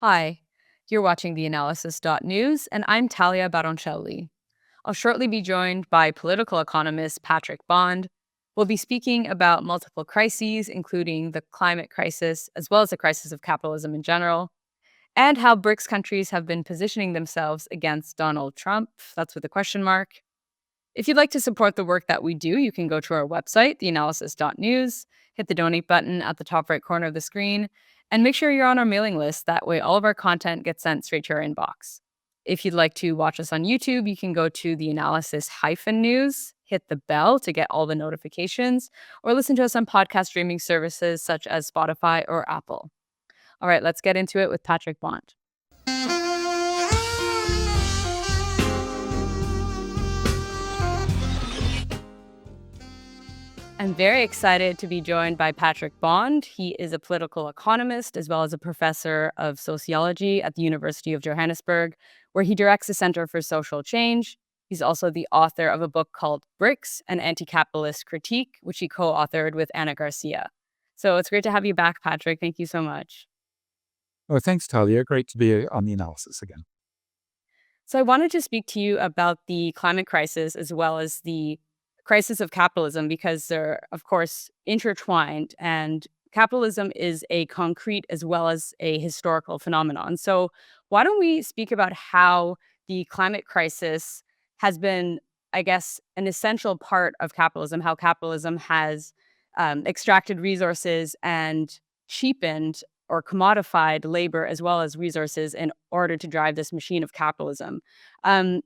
Hi, you're watching theAnalysis-news, and I'm Talia Baroncelli. I'll shortly be joined by political economist Patrick Bond. We'll be speaking about multiple crises, including the climate crisis, as well as the crisis of capitalism in general, and how BRICS countries have been positioning themselves against Donald Trump. That's with a question mark. If you'd like to support the work that we do, you can go to our website, theanalysis.news, hit the donate button at the top right corner of the screen, and make sure you're on our mailing list. That way, all of our content gets sent straight to your inbox. If you'd like to watch us on YouTube, you can go to the analysis-news, hit the bell to get all the notifications, or listen to us on podcast streaming services such as Spotify or Apple. All right, let's get into it with Patrick Bond. I'm very excited to be joined by Patrick Bond. He is a political economist as well as a professor of sociology at the University of Johannesburg, where he directs the Center for Social Change. He's also the author of a book called BRICS, an Anti-Capitalist Critique, which he co-authored with Anna Garcia. So it's great to have you back, Patrick. Thank you so much. Oh, thanks, Talia. Great to be on the analysis again. So I wanted to speak to you about the climate crisis as well as the crisis of capitalism because they're, of course, intertwined. And capitalism is a concrete as well as a historical phenomenon. So why don't we speak about how the climate crisis has been, I guess, an essential part of capitalism, how capitalism has extracted resources and cheapened or commodified labor as well as resources in order to drive this machine of capitalism.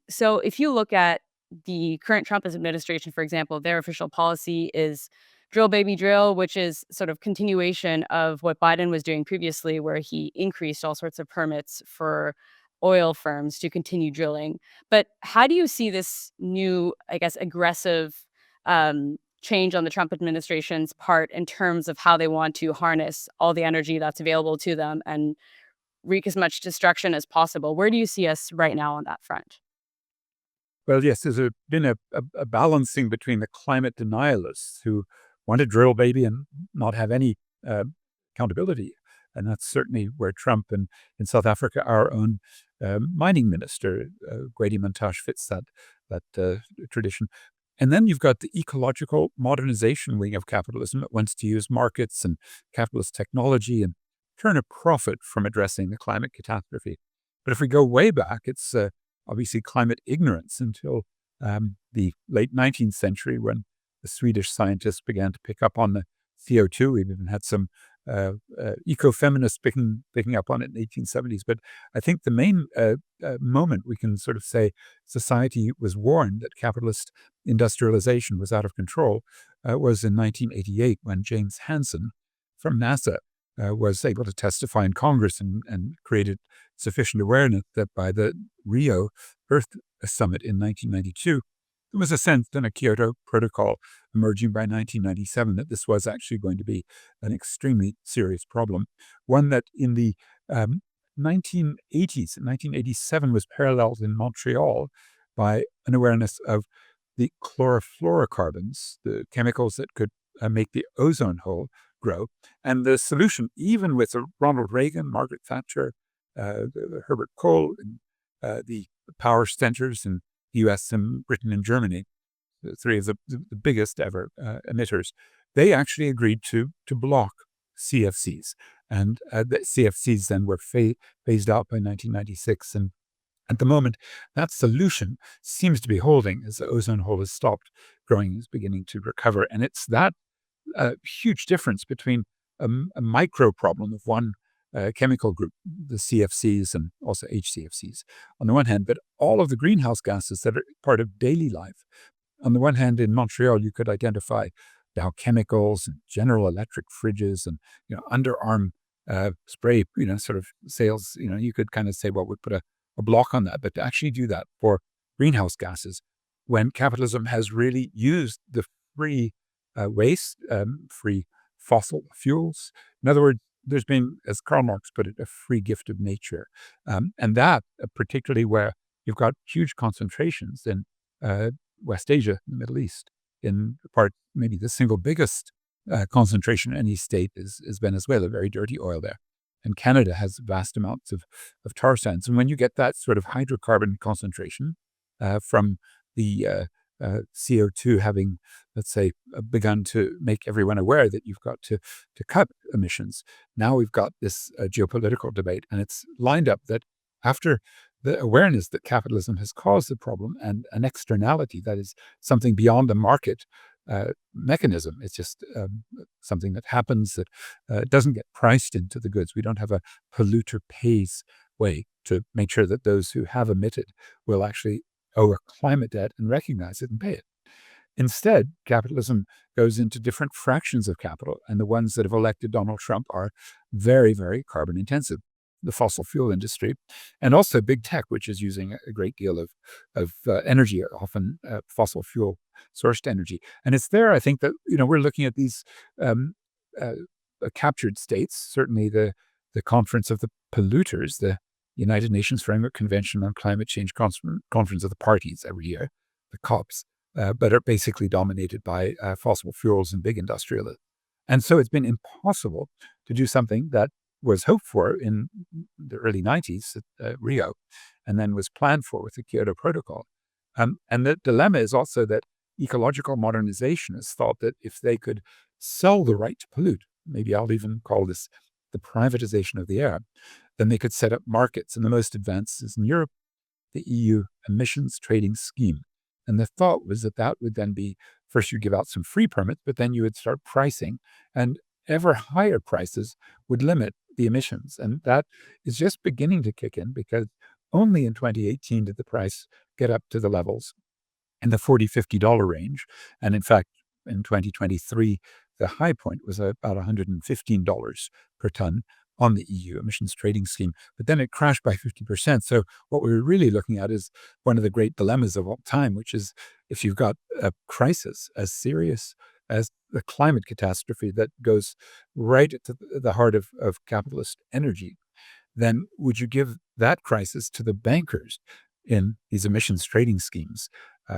So if you look at the current Trump administration, for example, their official policy is drill, baby, drill, which is sort of continuation of what Biden was doing previously, where he increased all sorts of permits for oil firms to continue drilling. But how do you see this new, I guess, aggressive change on the Trump administration's part in terms of how they want to harness all the energy that's available to them and wreak as much destruction as possible? Where do you see us right now on that front? Well, yes, been a balancing between the climate denialists who want to drill, baby, and not have any accountability. And that's certainly where Trump and in South Africa, our own mining minister, Gwede Mantashe, fits that tradition. And then you've got the ecological modernization wing of capitalism that wants to use markets and capitalist technology and turn a profit from addressing the climate catastrophe. But if we go way back, it's obviously climate ignorance until the late 19th century when the Swedish scientists began to pick up on the CO2. We even had some ecofeminists picking up on it in the 1870s. But I think the main moment we can sort of say society was warned that capitalist industrialization was out of control was in 1988 when James Hansen from NASA was able to testify in Congress and created sufficient awareness that by the Rio Earth Summit in 1992, there was a sense in a Kyoto Protocol emerging by 1997 that this was actually going to be an extremely serious problem. One that in the 1980s, 1987, was paralleled in Montreal by an awareness of the chlorofluorocarbons, the chemicals that could make the ozone hole grow. And the solution, even with Ronald Reagan, Margaret Thatcher, Herbert Kohl, and the power centers in the U.S. and Britain and Germany, the three of the biggest ever emitters, they actually agreed to block CFCs. And the CFCs then were phased out by 1996. And at the moment, that solution seems to be holding as the ozone hole has stopped growing, is beginning to recover. And it's that huge difference between a micro problem of one chemical group, the CFCs and also HCFCs, on the one hand, but all of the greenhouse gases that are part of daily life. On the one hand, in Montreal, you could identify Dow Chemicals and General Electric fridges and underarm spray, sort of sales. You could kind of say, well, we'd put a block on that, but to actually do that for greenhouse gases, when capitalism has really used the free waste, free fossil fuels. In other words, there's been, as Karl Marx put it, a free gift of nature. And that, particularly where you've got huge concentrations in West Asia, the Middle East, in part, maybe the single biggest concentration in any state is Venezuela, very dirty oil there. and Canada has vast amounts of tar sands. And when you get that sort of hydrocarbon concentration from the CO2 having, let's say, begun to make everyone aware that you've got to cut emissions, now we've got this geopolitical debate, and it's lined up that after the awareness that capitalism has caused the problem and an externality that is something beyond the market mechanism. It's just something that happens that doesn't get priced into the goods. We don't have a polluter pays way to make sure that those who have emitted will actually owe a climate debt and recognize it and pay it. Instead, capitalism goes into different fractions of capital, and the ones that have elected Donald Trump are very, very carbon intensive. The fossil fuel industry, and also big tech, which is using a great deal of energy, often fossil fuel sourced energy. And it's there, I think, that we're looking at these captured states. Certainly, the Conference of the Polluters, the United Nations Framework Convention on Climate Change Conference of the Parties every year, the COPs, but are basically dominated by fossil fuels and big industrialists. And so it's been impossible to do something that was hoped for in the early 90s at Rio, and then was planned for with the Kyoto Protocol. And the dilemma is also that ecological modernizationists thought that if they could sell the right to pollute, maybe I'll even call this the privatization of the air, then they could set up markets. And the most advanced is in Europe, the EU emissions trading scheme. And the thought was that that would then be, first you give out some free permits, but then you would start pricing, and ever higher prices would limit the emissions. And that is just beginning to kick in, because only in 2018 did the price get up to the levels in the $40, $50 range. And in fact, in 2023, the high point was about $115 per ton on the EU emissions trading scheme. But then it crashed by 50%. So what we're really looking at is one of the great dilemmas of all time, which is if you've got a crisis as serious as the climate catastrophe that goes right to the heart of capitalist energy, then would you give that crisis to the bankers in these emissions trading schemes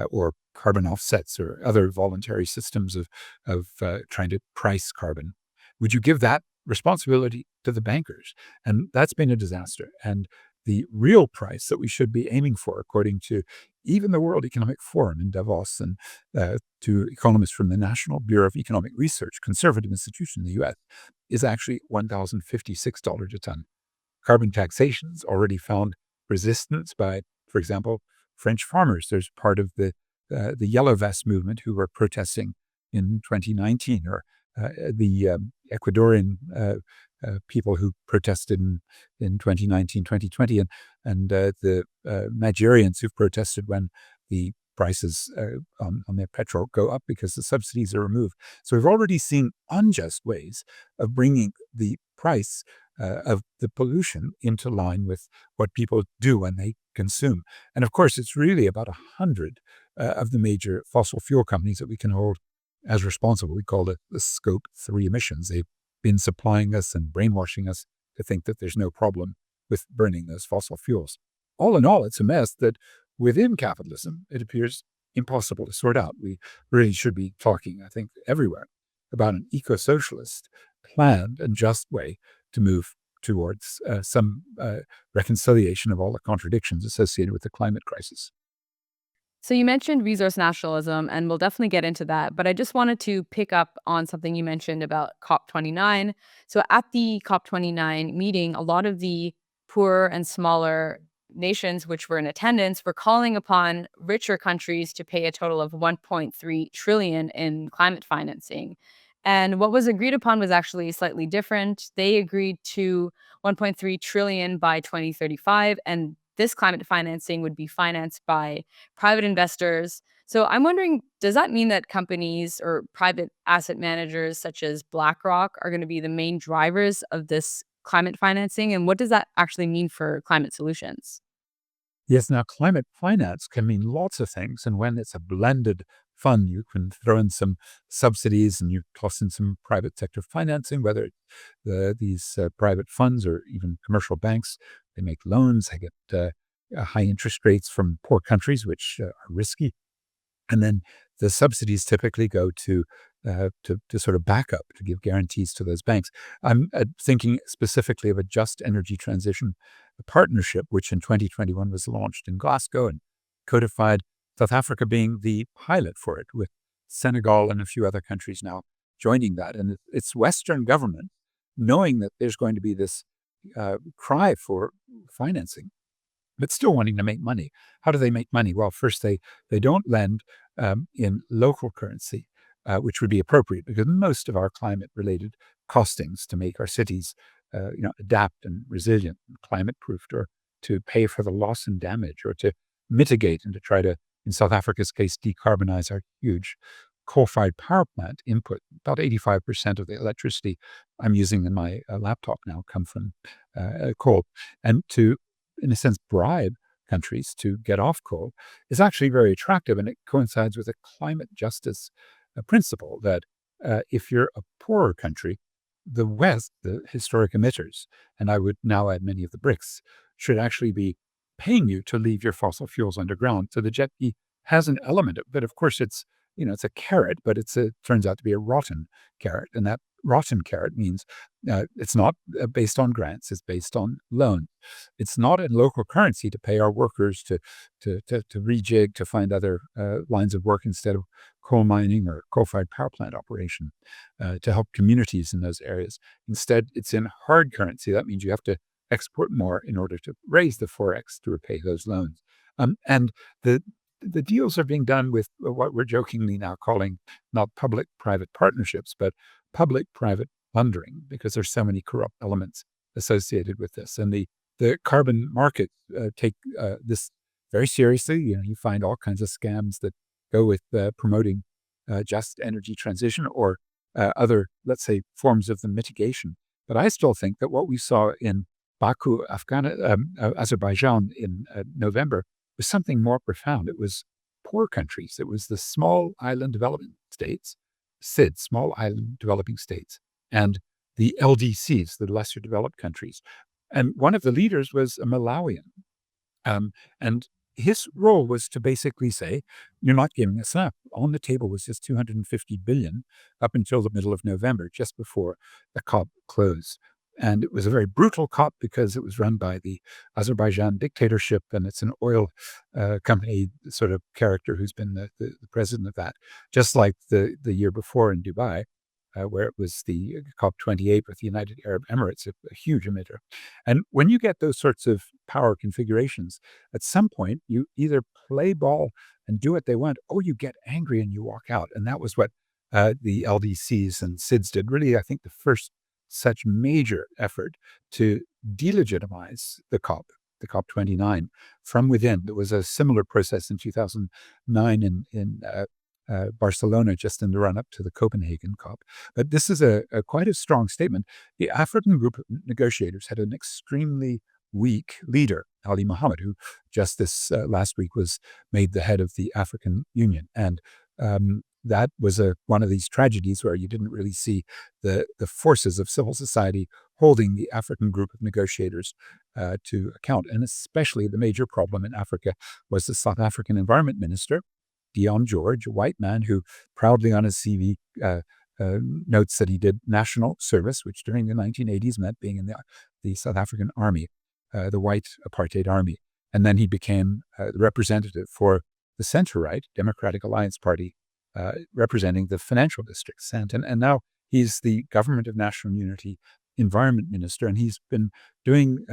or carbon offsets or other voluntary systems of trying to price carbon? Would you give that responsibility to the bankers? And that's been a disaster. And the real price that we should be aiming for, according to even the World Economic Forum in Davos and to economists from the National Bureau of Economic Research, conservative institution in the U.S., is actually $1,056 a ton. Carbon taxation's already found resistance by, for example, French farmers. There's part of the Yellow Vest movement who were protesting in 2019, or the Ecuadorian people who protested in 2019, 2020, and the Nigerians who've protested when the prices on their petrol go up because the subsidies are removed. So we've already seen unjust ways of bringing the price of the pollution into line with what people do when they consume. And of course, it's really about 100 of the major fossil fuel companies that we can hold as responsible. We call it the Scope 3 emissions. They've been supplying us and brainwashing us to think that there's no problem with burning those fossil fuels. All in all, it's a mess that within capitalism, it appears impossible to sort out. We really should be talking, I think, everywhere about an eco-socialist, planned and just way to move towards some reconciliation of all the contradictions associated with the climate crisis. So you mentioned resource nationalism, and we'll definitely get into that. But I just wanted to pick up on something you mentioned about COP29. So at the COP29 meeting, a lot of the poorer and smaller nations which were in attendance were calling upon richer countries to pay a total of 1.3 trillion in climate financing. And what was agreed upon was actually slightly different. They agreed to 1.3 trillion by 2035, and this climate financing would be financed by private investors. So I'm wondering, does that mean that companies or private asset managers such as BlackRock are going to be the main drivers of this climate financing? And what does that actually mean for climate solutions? Yes, now climate finance can mean lots of things. And when it's a blended fund, you can throw in some subsidies and you toss in some private sector financing, whether these private funds or even commercial banks. They make loans, they get high interest rates from poor countries, which are risky. And then the subsidies typically go to to sort of back up, to give guarantees to those banks. I'm thinking specifically of a just energy transition partnership, which in 2021 was launched in Glasgow and codified, South Africa being the pilot for it, with Senegal and a few other countries now joining that. And it's Western government, knowing that there's going to be this cry for financing, but still wanting to make money. How do they make money? Well, first, they don't lend in local currency, which would be appropriate because most of our climate-related costings to make our cities adapt and resilient and climate-proofed, or to pay for the loss and damage, or to mitigate and to try to, in South Africa's case, decarbonize our huge coal-fired power plant input. About 85% of the electricity I'm using in my laptop now come from coal. And to, in a sense, bribe countries to get off coal is actually very attractive, and it coincides with a climate justice principle that if you're a poorer country, the West, the historic emitters, and I would now add many of the BRICS, should actually be paying you to leave your fossil fuels underground. So the jet fee has an element of, but of course it's a carrot, but turns out to be a rotten carrot, and that rotten carrot means it's not based on grants; it's based on loans. It's not in local currency to pay our workers to rejig, to find other lines of work instead of coal mining or coal-fired power plant operation, to help communities in those areas. Instead, it's in hard currency. That means you have to export more in order to raise the forex to repay those loans. And the deals are being done with what we're jokingly now calling not public-private partnerships, but public-private plundering, because there's so many corrupt elements associated with this. And the carbon markets take this very seriously. You find all kinds of scams that go with promoting just energy transition or other, let's say, forms of the mitigation. But I still think that what we saw in Baku, Azerbaijan in November was something more profound. It was poor countries. It was the small island development states, SID, small island developing states, and the LDCs, the lesser developed countries. And one of the leaders was a Malawian. And his role was to basically say, you're not giving us enough. On the table was just 250 billion up until the middle of November, just before the COP closed. And it was a very brutal COP because it was run by the Azerbaijan dictatorship, and it's an oil company sort of character who's been the president of that, just like the year before in Dubai, where it was the COP28 with the United Arab Emirates, a huge emitter. And when you get those sorts of power configurations, at some point you either play ball and do what they want, or you get angry and you walk out. And that was what the LDCs and SIDS did. Really, I think the first such major effort to delegitimize the COP29 from within. There was a similar process in 2009 in Barcelona, just in the run-up to the Copenhagen COP. But this is quite a strong statement. The African group of negotiators had an extremely weak leader, Ali Mohammed, who just this last week was made the head of the African Union. And that was one of these tragedies where you didn't really see the forces of civil society holding the African group of negotiators to account. And especially the major problem in Africa was the South African environment minister, Dion George, a white man who proudly on his CV notes that he did national service, which during the 1980s meant being in the South African army, the white apartheid army. And then he became the representative for the center-right Democratic Alliance Party, representing the financial district, Sandton. And now he's the Government of National Unity Environment Minister, and he's been doing,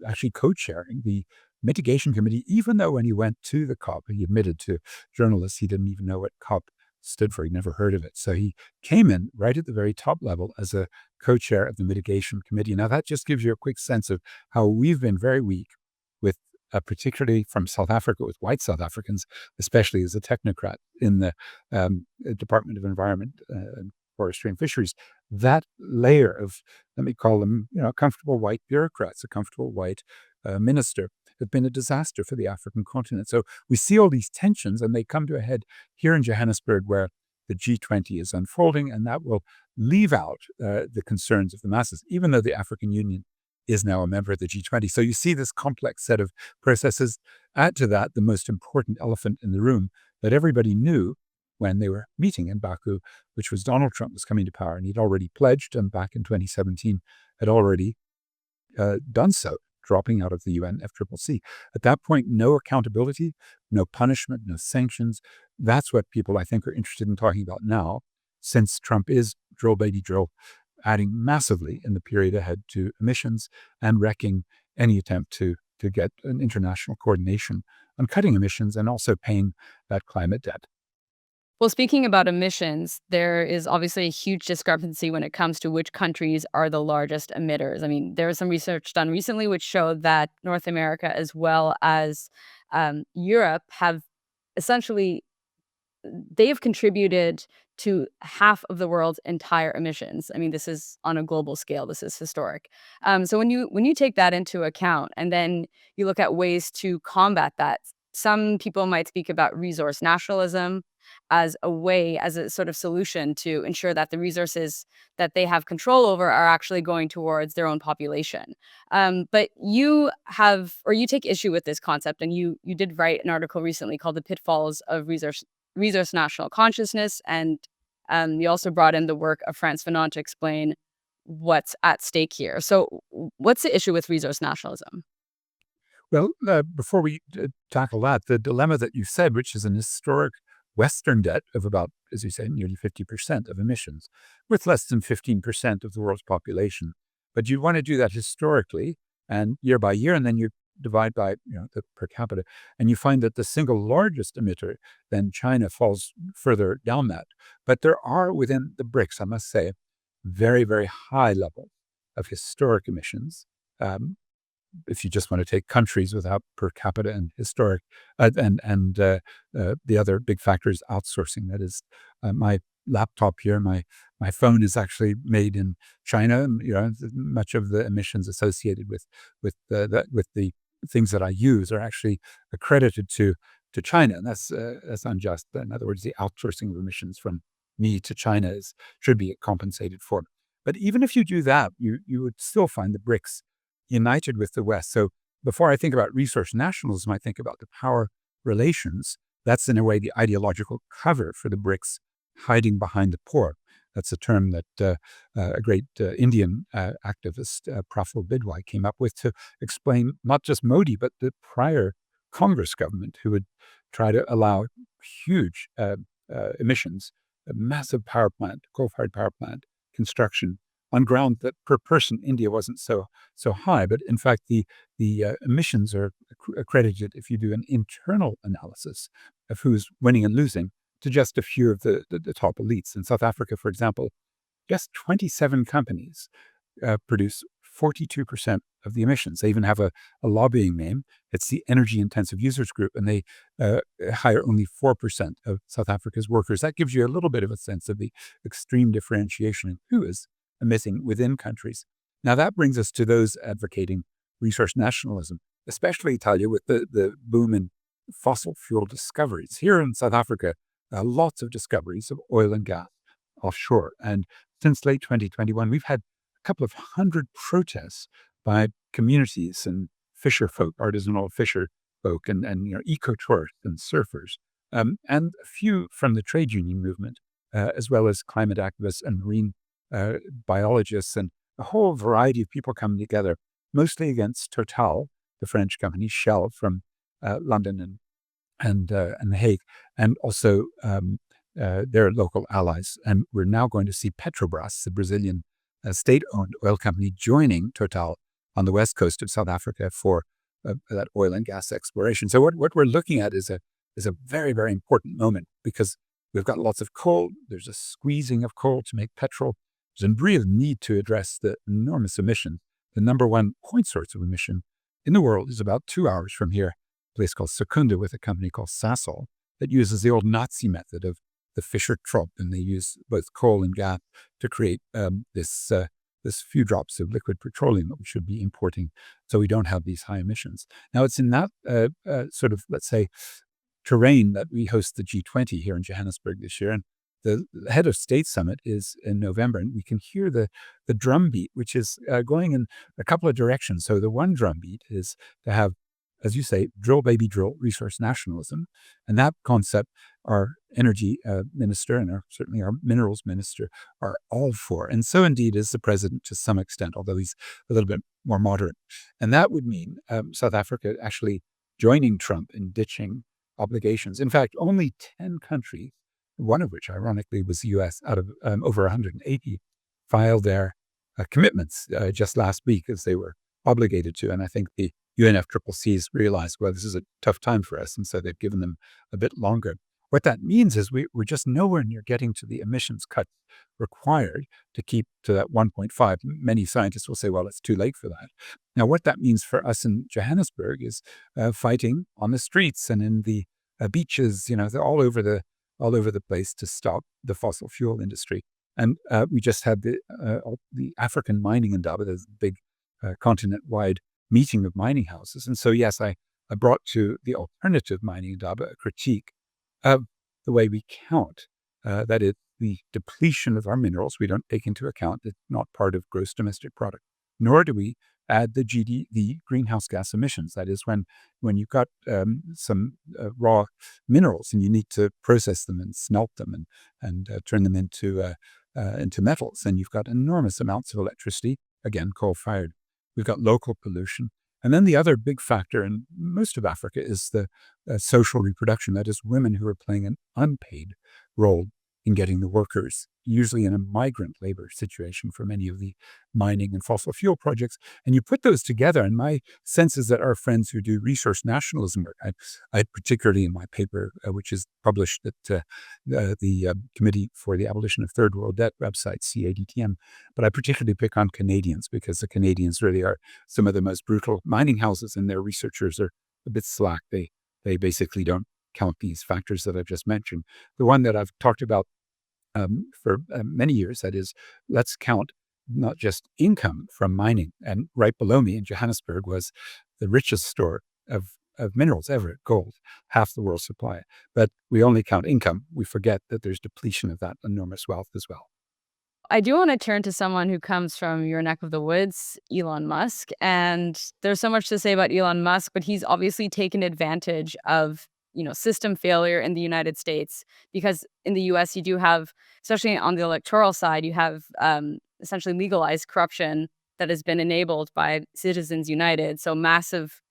actually co-chairing the mitigation committee, even though when he went to the COP, he admitted to journalists he didn't even know what COP stood for. He'd never heard of it. So he came in right at the very top level as a co-chair of the mitigation committee. Now that just gives you a quick sense of how we've been very weak with, particularly from South Africa, with white South Africans, especially as a technocrat in the Department of Environment and Forestry and Fisheries. That layer of, let me call them, comfortable white bureaucrats, a comfortable white minister, have been a disaster for the African continent. So we see all these tensions, and they come to a head here in Johannesburg, where the G20 is unfolding, and that will leave out the concerns of the masses, even though the African Union is now a member of the G20. So you see this complex set of processes. Add to that the most important elephant in the room that everybody knew when they were meeting in Baku, which was Donald Trump was coming to power, and he'd already pledged, and back in 2017 had already done so, dropping out of the UNFCCC. At that point, no accountability, no punishment, no sanctions. That's what people, I think, are interested in talking about now, since Trump is drill, baby, drill, adding massively in the period ahead to emissions and wrecking any attempt to get an international coordination on cutting emissions and also paying that climate debt. Well, speaking about emissions, there is obviously a huge discrepancy when it comes to which countries are the largest emitters. I mean, there was some research done recently which showed that North America as well as Europe have essentially they've contributed to half of the world's entire emissions. I mean, this is on a global scale. This is historic. So when you take that into account, and then you look at ways to combat that, some people might speak about resource nationalism as a way, as a sort of solution to ensure that the resources that they have control over are actually going towards their own population. But you have, or you take issue with this concept, and you did write an article recently called "The Pitfalls of Resource National Consciousness," and you also brought in the work of Frantz Fanon to explain what's at stake here. So, what's the issue with resource nationalism? Well, before we tackle that, the dilemma that you said, which is an historic Western debt of about, as you say, nearly 50% of emissions, with less than 15% of the world's population. But you want to do that historically and year by year, and then you divide by the per capita, and you find that the single largest emitter, then China, falls further down that. But there are within the BRICS, I must say, very, very high levels of historic emissions. If you just want to take countries without per capita and historic, the other big factor is outsourcing. That is, my laptop here, my phone is actually made in China. Much of the emissions associated with the things that I use are actually accredited to China, and that's unjust. In other words, the outsourcing of emissions from me to China should be compensated for. But even if you do that, you would still find the BRICS united with the West. So before I think about resource nationalism, I think about the power relations. That's in a way the ideological cover for the BRICS hiding behind the poor. That's a term that a great Indian activist, Praful Bidwai, came up with to explain not just Modi, but the prior Congress government, who would try to allow huge emissions, a massive power plant, coal-fired power plant construction, on ground that per person India wasn't so high. But in fact, the emissions are accredited, if you do an internal analysis of who's winning and losing, to just a few of the top elites. In South Africa, for example, just 27 companies produce 42% of the emissions. They even have a lobbying name. It's the Energy Intensive Users Group, and they hire only 4% of South Africa's workers. That gives you a little bit of a sense of the extreme differentiation in who is emitting within countries. Now that brings us to those advocating resource nationalism, especially, Talia, with the boom in fossil fuel discoveries. Here in South Africa, lots of discoveries of oil and gas offshore. And since late 2021, we've had a couple of hundred protests by communities and fisher folk, artisanal fisher folk, and eco-tourists and surfers, and a few from the trade union movement, as well as climate activists and marine biologists, and a whole variety of people coming together, mostly against Total, the French company, Shell from London and The Hague, and also their local allies. And we're now going to see Petrobras, the Brazilian state-owned oil company, joining Total on the west coast of South Africa for that oil and gas exploration. So what we're looking at is a very, very important moment, because we've got lots of coal. There's a squeezing of coal to make petrol. There's a real need to address the enormous emission. The number one point source of emission in the world is about 2 hours from here, a place called Secunda, with a company called Sasol that uses the old Nazi method of the Fischer-Tropsch, and they use both coal and gas to create this few drops of liquid petroleum that we should be importing, so we don't have these high emissions. Now, it's in that sort of, let's say, terrain that we host the G20 here in Johannesburg this year. And the head of state summit is in November, and we can hear the drumbeat, which is going in a couple of directions. So the one drumbeat is to have as you say, drill, baby, drill, resource nationalism. And that concept, our energy minister and certainly our minerals minister are all for. And so indeed is the president to some extent, although he's a little bit more moderate. And that would mean South Africa actually joining Trump in ditching obligations. In fact, only 10 countries, one of which ironically was the US, out of over 180, filed their commitments just last week as they were obligated to. And I think the UNFCCC's realized, well, this is a tough time for us. And so they've given them a bit longer. What that means is we're just nowhere near getting to the emissions cuts required to keep to that 1.5. Many scientists will say, well, it's too late for that. Now, what that means for us in Johannesburg is fighting on the streets and in the beaches, they're all over the place to stop the fossil fuel industry. And we just had the African Mining Endowment, there's a big continent-wide meeting of mining houses. And so, yes, I brought to the alternative mining endowment a critique of the way we count. That is, the depletion of our minerals we don't take into account. It's not part of gross domestic product, nor do we add the greenhouse gas emissions. That is, when you've got some raw minerals and you need to process them and smelt them and turn them into metals, and you've got enormous amounts of electricity, again, coal-fired. We've got local pollution. And then the other big factor in most of Africa is the social reproduction. That is, women who are playing an unpaid role in getting the workers, usually in a migrant labor situation for many of the mining and fossil fuel projects. And you put those together, and my sense is that our friends who do resource nationalism work, I particularly in my paper, which is published at the Committee for the Abolition of Third World Debt website, CADTM, but I particularly pick on Canadians because the Canadians really are some of the most brutal mining houses, and their researchers are a bit slack. They basically don't count these factors that I've just mentioned. The one that I've talked about for many years, that is, let's count not just income from mining. And right below me in Johannesburg was the richest store of minerals ever, gold, half the world's supply. But we only count income. We forget that there's depletion of that enormous wealth as well. I do want to turn to someone who comes from your neck of the woods, Elon Musk. And there's so much to say about Elon Musk, but he's obviously taken advantage of, system failure in the United States, because in the US, you do have, especially on the electoral side, you have essentially legalized corruption that has been enabled by Citizens United. So massive,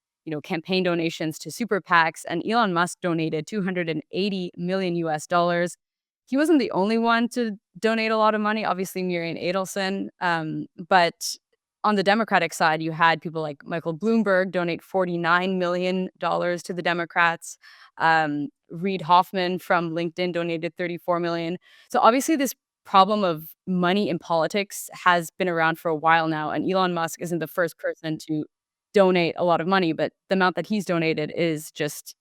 campaign donations to super PACs. And Elon Musk donated 280 million US dollars. He wasn't the only one to donate a lot of money, obviously Miriam Adelson. But on the Democratic side, you had people like Michael Bloomberg donate $49 million to the Democrats. Reid Hoffman from LinkedIn donated $34 million. So obviously this problem of money in politics has been around for a while now. And Elon Musk isn't the first person to donate a lot of money, but the amount that he's donated is just,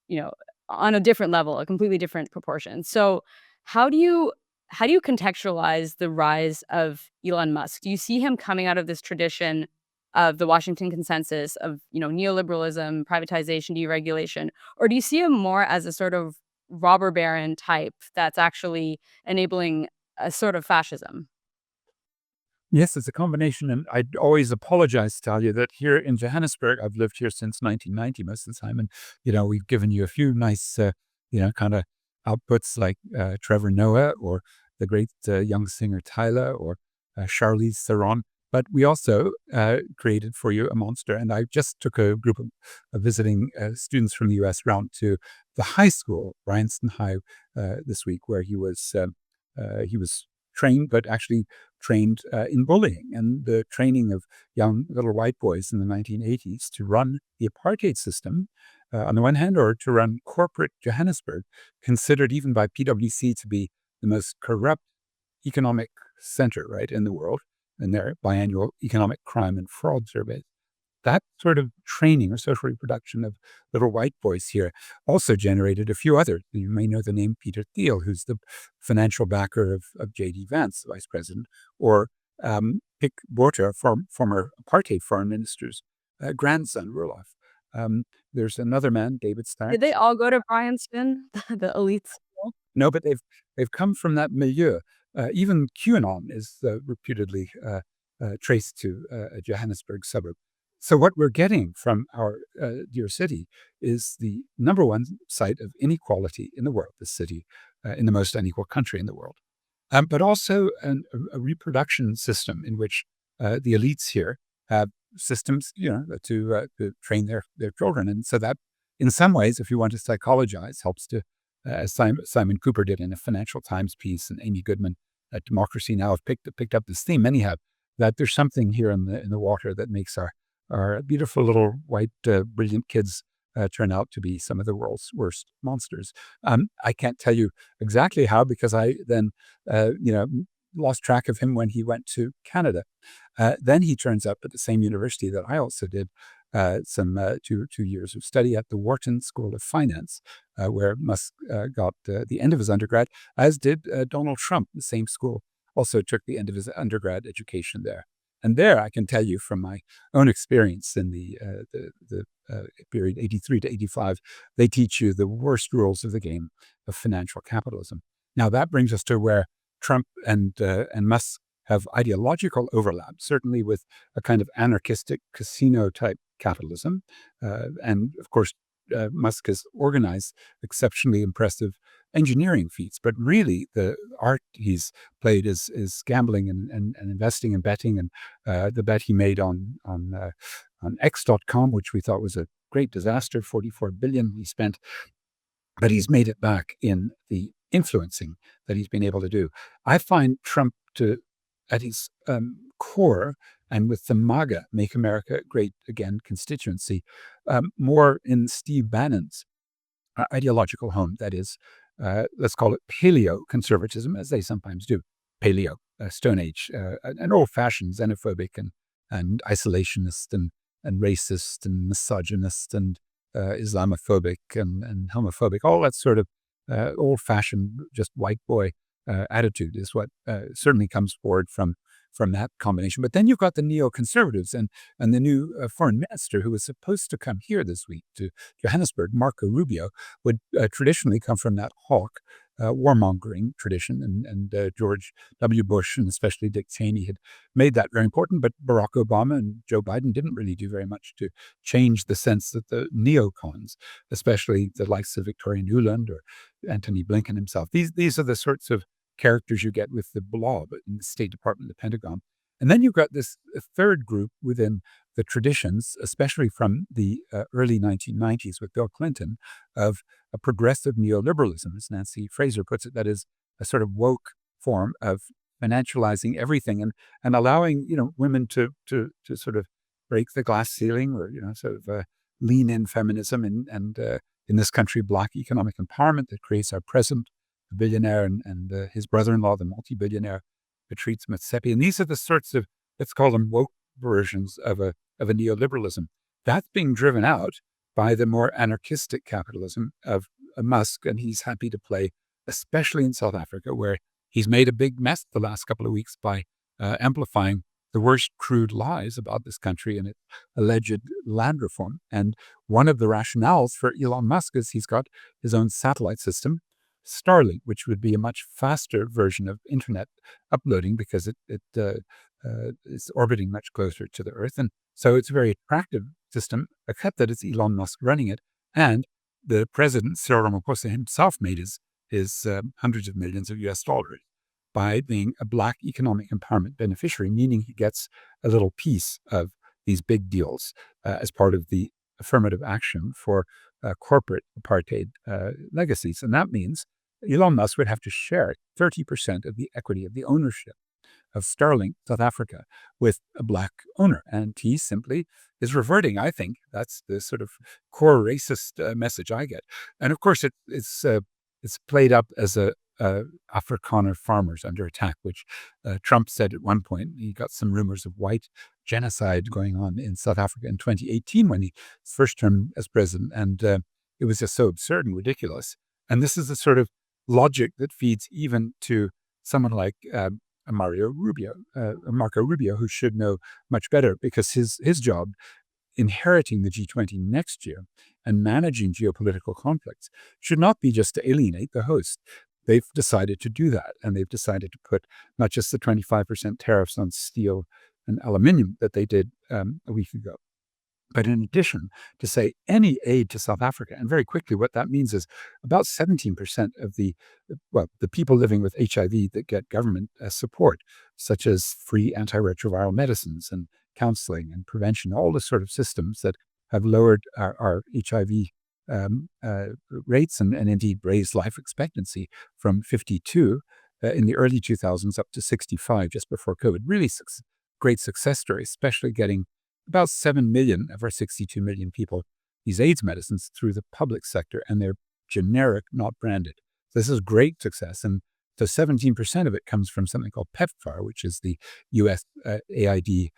on a different level, a completely different proportion. So how do you contextualize the rise of Elon Musk? Do you see him coming out of this tradition of the Washington Consensus of, neoliberalism, privatization, deregulation, or do you see him more as a sort of robber baron type that's actually enabling a sort of fascism? Yes, it's a combination. And I'd always apologize to tell you that here in Johannesburg, I've lived here since 1990 most of the time. And, we've given you a few nice, kind of outputs like Trevor Noah or the great young singer Tyler or Charlize Theron. But we also created for you a monster. And I just took a group of visiting students from the U.S. round to the high school, Bryanston High, this week, where he was trained, but actually trained in bullying and the training of young little white boys in the 1980s to run the apartheid system on the one hand, or to run corporate Johannesburg, considered even by PwC to be the most corrupt economic center, right, in the world, in their biannual economic crime and fraud surveys. That sort of training or social reproduction of little white boys here also generated a few others. You may know the name Peter Thiel, who's the financial backer of J.D. Vance, the vice president, or Pik Botha, former apartheid foreign minister's grandson, Roelof. There's another man, David Stark. Did they all go to Bryanston, the elite school? No, but they've come from that milieu. Even QAnon is reputedly traced to a Johannesburg suburb. So what we're getting from our dear city is the number one site of inequality in the world, the city in the most unequal country in the world, but also a reproduction system in which the elites here have systems, to train their children. And so that, in some ways, if you want to psychologize, helps to, as Simon Cooper did in a Financial Times piece, and Amy Goodman at Democracy Now! Have picked up this theme. Many have, that there's something here in the water that makes our beautiful little white, brilliant kids turn out to be some of the world's worst monsters. I can't tell you exactly how, because I then, lost track of him when he went to Canada. Then he turns up at the same university that I also did some 2 years of study at the Wharton School of Finance, where Musk got the end of his undergrad, as did Donald Trump. The same school also took the end of his undergrad education there. And there, I can tell you from my own experience in the period 83 to 85, they teach you the worst rules of the game of financial capitalism. Now, that brings us to where Trump and Musk have ideological overlap, certainly with a kind of anarchistic casino-type capitalism. And of course, Musk has organized exceptionally impressive engineering feats, but really the art he's played is gambling and investing and betting. And the bet he made on X.com, which we thought was a great disaster, $44 billion he spent, but he's made it back in the influencing that he's been able to do. I find Trump at his core, and with the MAGA, Make America Great Again constituency, more in Steve Bannon's ideological home. That is, let's call it paleo-conservatism, as they sometimes do. Paleo, Stone Age, an old-fashioned xenophobic and isolationist and racist and misogynist and Islamophobic and homophobic, all that sort of old-fashioned, just white boy attitude is what certainly comes forward from that combination. But then you've got the neoconservatives and the new foreign minister who was supposed to come here this week to Johannesburg, Marco Rubio, would traditionally come from that hawk warmongering tradition. And George W. Bush and especially Dick Cheney had made that very important. But Barack Obama and Joe Biden didn't really do very much to change the sense that the neocons, especially the likes of Victoria Nuland or Antony Blinken himself, these are the sorts of characters you get with the blob in the State Department, the Pentagon. And then you've got this third group within the traditions, especially from the early 1990s with Bill Clinton, of a progressive neoliberalism, as Nancy Fraser puts it, that is a sort of woke form of financializing everything and allowing, women to sort of break the glass ceiling, or, sort of lean in feminism and in this country, Black economic empowerment that creates our president, the billionaire, and his brother-in-law, the multi-billionaire Patrice Motsepe. And these are the sorts of, let's call them woke versions of a neoliberalism. That's being driven out by the more anarchistic capitalism of Musk, and he's happy to play, especially in South Africa, where he's made a big mess the last couple of weeks by amplifying the worst crude lies about this country and its alleged land reform. And one of the rationales for Elon Musk is he's got his own satellite system, Starlink, which would be a much faster version of internet uploading because it is orbiting much closer to the Earth. And so it's a very attractive system, except that it's Elon Musk running it. And the president, Cyril Ramaphosa himself, made his hundreds of millions of US dollars by being a Black economic empowerment beneficiary, meaning he gets a little piece of these big deals as part of the affirmative action for corporate apartheid legacies. And that means Elon Musk would have to share 30% of the equity of the ownership of Starlink South Africa with a Black owner. And he simply is reverting, I think. That's the sort of core racist message I get. And of course, it's played up as a Afrikaner farmers under attack, which Trump said at one point. He got some rumors of white genocide going on in South Africa in 2018 when he first term as president. And it was just so absurd and ridiculous. And this is the sort of logic that feeds even to someone like Marco Rubio, who should know much better, because his job inheriting the G20 next year and managing geopolitical conflicts should not be just to alienate the host. They've decided to do that, and they've decided to put not just the 25% tariffs on steel and aluminum that they did a week ago, But in addition, to say any aid to South Africa, and very quickly what that means is about 17% of the people living with HIV that get government support, such as free antiretroviral medicines and counseling and prevention, all the sort of systems that have lowered our HIV rates and indeed raised life expectancy from 52 in the early 2000s up to 65 just before COVID. Really great success story, especially getting about 7 million of our 62 million people these AIDS medicines through the public sector, and they're generic, not branded. So this is great success. And so 17% of it comes from something called PEPFAR, which is the USAID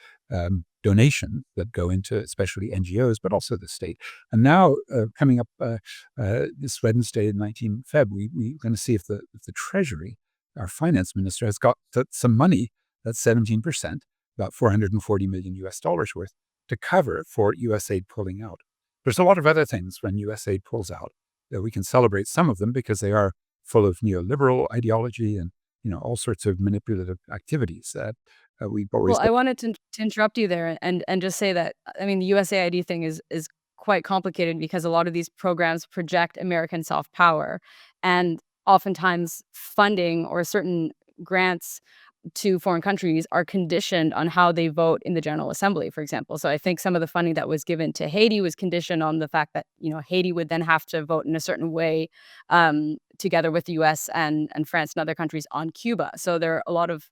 donation that go into especially NGOs, but also the state. And now coming up this Wednesday, 19 Feb, we're going to see if the Treasury, our finance minister, has got some money, that's 17%, about $440 million worth, to cover for USAID pulling out. There's a lot of other things when USAID pulls out that we can celebrate some of them because they are full of neoliberal ideology and all sorts of manipulative activities that we've always. Well, I wanted to interrupt you there and just say that, I mean, the USAID thing is quite complicated because a lot of these programs project American soft power, and oftentimes funding or certain grants to foreign countries are conditioned on how they vote in the General Assembly, for example. So I think some of the funding that was given to Haiti was conditioned on the fact that, Haiti would then have to vote in a certain way together with the US and France and other countries on Cuba. So there are a lot of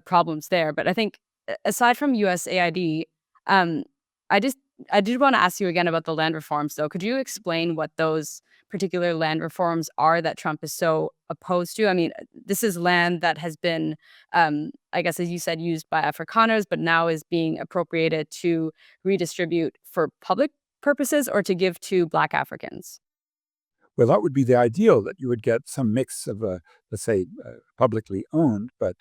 problems there. But I think aside from USAID, um, I just I did want to ask you again about the land reforms, though. Could you explain what those particular land reforms are that Trump is so opposed to? I mean, this is land that has been, I guess, as you said, used by Afrikaners, but now is being appropriated to redistribute for public purposes or to give to Black Africans. Well, that would be the ideal, that you would get some mix of, let's say, publicly owned, but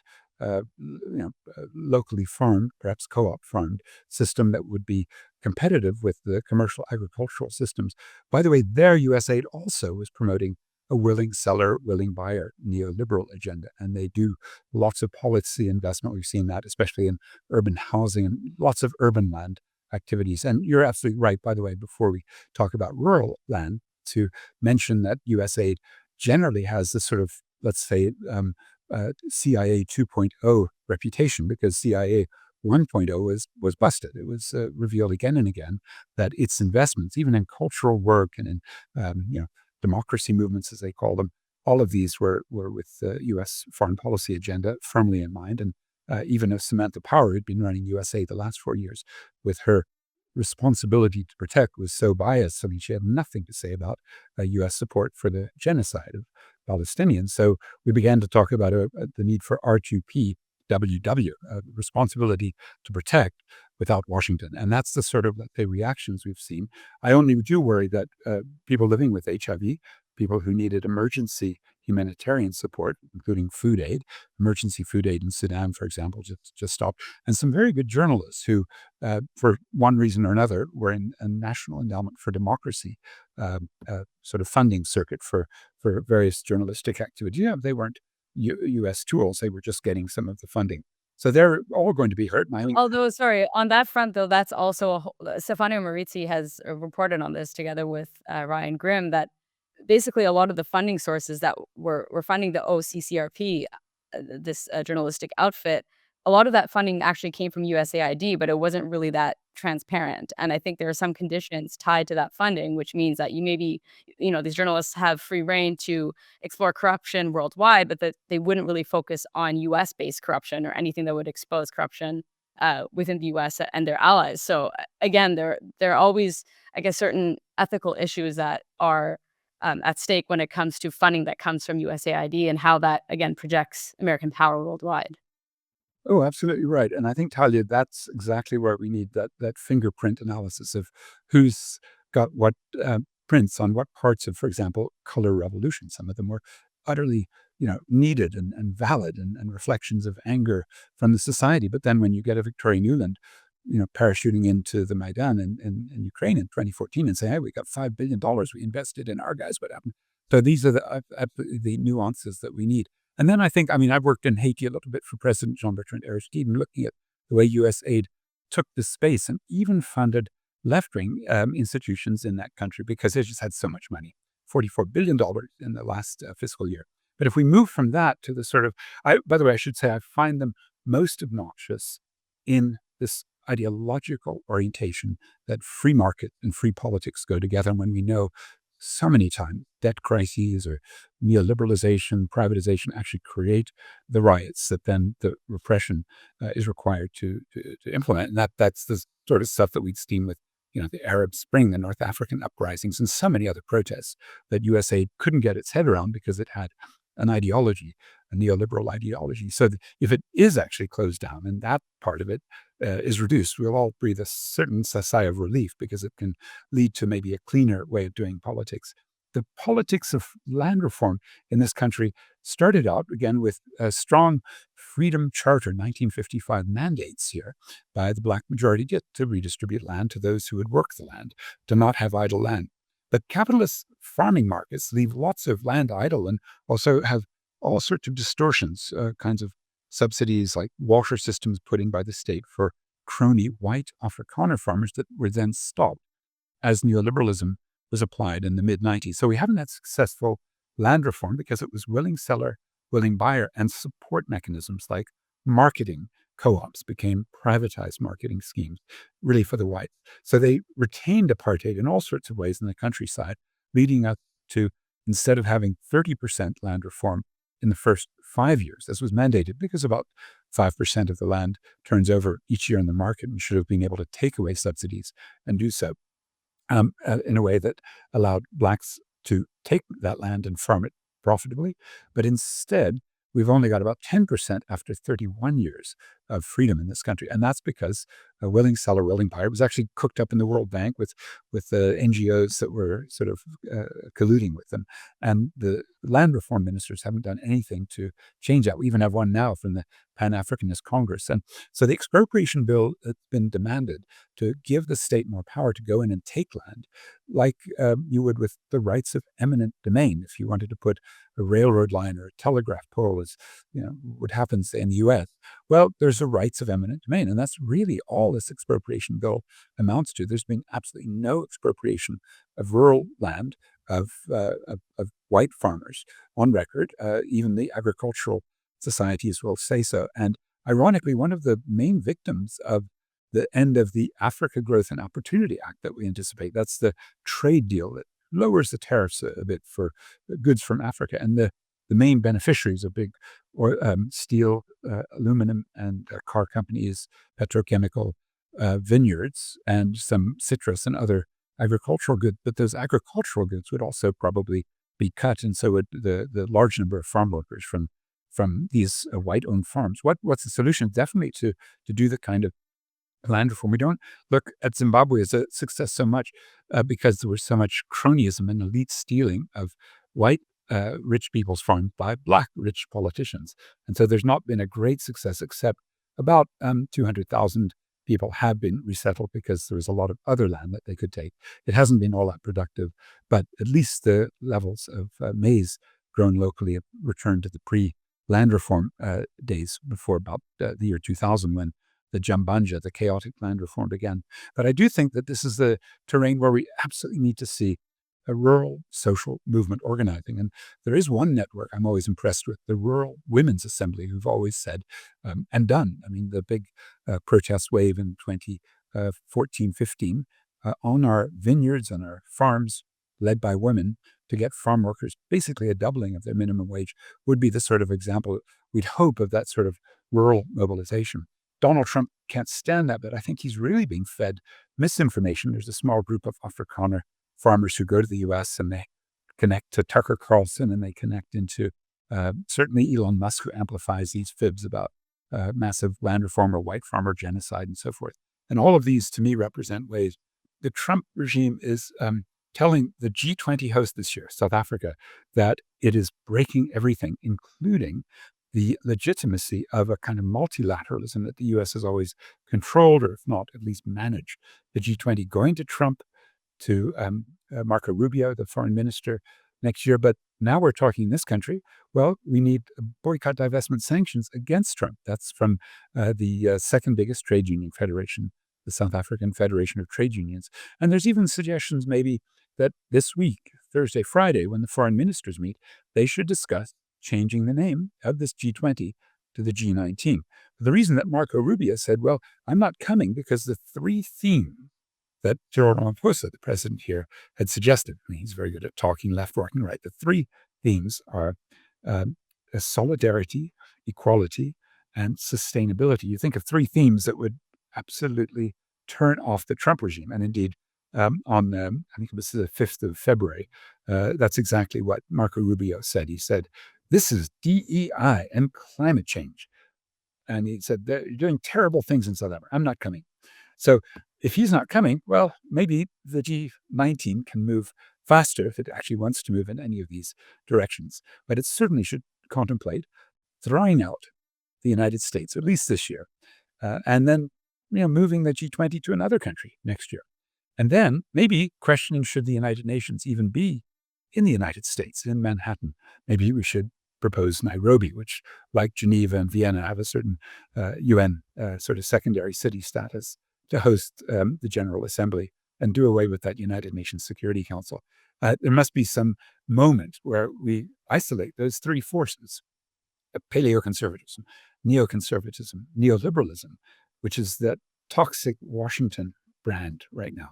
locally farmed, perhaps co-op farmed system that would be competitive with the commercial agricultural systems. By the way, their USAID also was promoting a willing seller, willing buyer neoliberal agenda, and they do lots of policy investment. We've seen that, especially in urban housing and lots of urban land activities. And you're absolutely right, by the way, before we talk about rural land, to mention that USAID generally has this sort of, let's say, CIA 2.0 reputation, because CIA 1.0 was busted. It was revealed again and again that its investments, even in cultural work and in democracy movements, as they call them, all of these were with the U.S. foreign policy agenda firmly in mind. And even if Samantha Power had been running USAID the last 4 years, with her responsibility to protect was so biased. I mean, she had nothing to say about U.S. support for the genocide of Palestinians. So we began to talk about the need for R2P, responsibility to protect without Washington. And that's the sort of the reactions we've seen. I only do worry that people living with HIV, people who needed emergency humanitarian support, including food aid, emergency food aid in Sudan, for example, just stopped. And some very good journalists who, for one reason or another, were in a National Endowment for Democracy sort of funding circuit for various journalistic activities. Yeah, they weren't U.S. tools. They were just getting some of the funding. So they're all going to be hurt. Although, sorry, on that front, though, that's also Stefano Marizzi has reported on this together with Ryan Grimm, that basically a lot of the funding sources that were funding the OCCRP, this journalistic outfit, a lot of that funding actually came from USAID, but it wasn't really that transparent. And I think there are some conditions tied to that funding, which means that these journalists have free reign to explore corruption worldwide, but that they wouldn't really focus on US-based corruption or anything that would expose corruption within the US and their allies. So again, there are always, I guess, certain ethical issues that are at stake when it comes to funding that comes from USAID and how that, again, projects American power worldwide. Oh, absolutely right. And I think, Talia, that's exactly where we need that fingerprint analysis of who's got what prints on what parts of, for example, color revolution. Some of them were utterly, needed and valid and reflections of anger from the society. But then when you get a Victoria Nuland, parachuting into the Maidan in Ukraine in 2014 and say, hey, we got $5 billion we invested in our guys, what happened? So these are the nuances that we need. And then I've worked in Haiti a little bit for President Jean-Bertrand Aristide, looking at the way USAID took this space and even funded left-wing institutions in that country because they just had so much money, $44 billion in the last fiscal year. But if we move from that to the sort of, by the way, I should say I find them most obnoxious in this ideological orientation that free market and free politics go together. And when we know so many times debt crises or neoliberalization, privatization actually create the riots that then the repression is required to implement. And that's the sort of stuff that we'd seen with the Arab Spring, the North African uprisings, and so many other protests that USAID couldn't get its head around because it had an ideology, a neoliberal ideology. So if it is actually closed down and that part of it is reduced, we'll all breathe a certain sigh of relief because it can lead to maybe a cleaner way of doing politics. The politics of land reform in this country started out, again, with a strong Freedom Charter 1955 mandates here by the black majority to redistribute land to those who would work the land, to not have idle land. But capitalist farming markets leave lots of land idle and also have all sorts of distortions, kinds of subsidies like washer systems put in by the state for crony white Afrikaner farmers that were then stopped as neoliberalism was applied in the mid-90s. So we haven't had successful land reform because it was willing seller, willing buyer, and support mechanisms like marketing co-ops became privatized marketing schemes, really for the whites. So they retained apartheid in all sorts of ways in the countryside, leading up to, instead of having 30% land reform in the first 5 years, as was mandated, because about 5% of the land turns over each year in the market and should have been able to take away subsidies and do so in a way that allowed blacks to take that land and farm it profitably. But instead, we've only got about 10% after 31 years of freedom in this country. And that's because a willing seller, willing buyer was actually cooked up in the World Bank with the NGOs that were sort of colluding with them. And the land reform ministers haven't done anything to change that. We even have one now from the Pan-Africanist Congress. And so the expropriation bill that's been demanded to give the state more power to go in and take land, like you would with the rights of eminent domain. If you wanted to put a railroad line or a telegraph pole, as what happens in the U.S., well, there's the rights of eminent domain, and that's really all this expropriation bill amounts to. There's been absolutely no expropriation of rural land of white farmers on record. Even the agricultural societies will say so. And ironically, one of the main victims of the end of the Africa Growth and Opportunity Act that we anticipate, that's the trade deal that lowers the tariffs a bit for goods from Africa. And the main beneficiaries of big steel, aluminum, and car companies, petrochemical vineyards, and some citrus and other agricultural goods. But those agricultural goods would also probably be cut, and so would the large number of farm workers from these white-owned farms. What's the solution? Definitely to do the kind of land reform. We don't look at Zimbabwe as a success so much because there was so much cronyism and elite stealing of white rich people's farms by black rich politicians. And so there's not been a great success, except about 200,000 people have been resettled because there was a lot of other land that they could take. It hasn't been all that productive, but at least the levels of maize grown locally have returned to the pre-land reform days before about the year 2000, when the Jambanja, the chaotic land reform, began. But I do think that this is the terrain where we absolutely need to see a rural social movement organizing. And there is one network I'm always impressed with, the Rural Women's Assembly, who've always said and done. I mean, the big protest wave in 2014, 15 on our vineyards, on our farms, led by women, to get farm workers basically a doubling of their minimum wage, would be the sort of example we'd hope of that sort of rural mobilization. Donald Trump can't stand that, but I think he's really being fed misinformation. There's a small group of Afrikaner farmers who go to the U.S. and they connect to Tucker Carlson, and they connect into certainly Elon Musk, who amplifies these fibs about massive land reform or white farmer genocide and so forth. And all of these, to me, represent ways the Trump regime is telling the G20 host this year, South Africa, that it is breaking everything, including the legitimacy of a kind of multilateralism that the U.S. has always controlled, or if not, at least managed. The G20 going to Trump, to Marco Rubio, the foreign minister, next year. But now we're talking in this country, well, we need boycott, divestment, sanctions against Trump. That's from the second biggest trade union federation the South African Federation of Trade Unions. And there's even suggestions maybe that this week, Thursday, Friday, when the foreign ministers meet, they should discuss changing the name of this G20 to the G19. The reason that Marco Rubio said, well, I'm not coming because the three themes that Cyril Ramaphosa, the president here, had suggested, I mean, he's very good at talking left, walking right. The three themes are solidarity, equality, and sustainability. You think of three themes that would absolutely turn off the Trump regime. And indeed, I think it was the 5th of February, that's exactly what Marco Rubio said. He said, this is DEI and climate change. And he said, you're doing terrible things in South Africa. I'm not coming. So if he's not coming, well, maybe the G19 can move faster if it actually wants to move in any of these directions. But it certainly should contemplate throwing out the United States, at least this year, and then moving the G20 to another country next year. And then maybe questioning, should the United Nations even be in the United States, in Manhattan? Maybe we should propose Nairobi, which, like Geneva and Vienna, have a certain UN sort of secondary city status to host the General Assembly and do away with that United Nations Security Council. There must be some moment where we isolate those three forces: paleo-conservatism, neoconservatism, neoliberalism, which is that toxic Washington brand right now,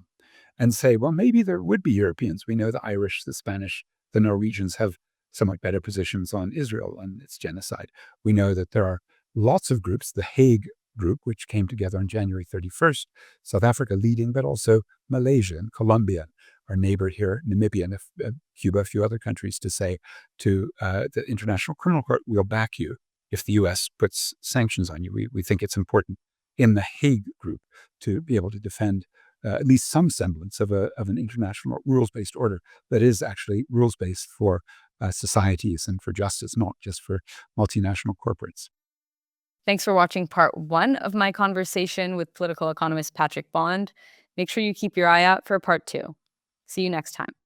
and say, well, maybe there would be Europeans. We know the Irish, the Spanish, the Norwegians have somewhat better positions on Israel and its genocide. We know that there are lots of groups, the Hague Group, which came together on January 31st, South Africa leading, but also Malaysia and Colombia, our neighbor here, Namibia, and Cuba, a few other countries, to say to the International Criminal Court, we'll back you if the U.S. puts sanctions on you. We think it's important in the Hague Group to be able to defend at least some semblance of an international rules-based order that is actually rules-based for societies and for justice, not just for multinational corporates. Thanks for watching part 1 of my conversation with political economist Patrick Bond. Make sure you keep your eye out for part 2. See you next time.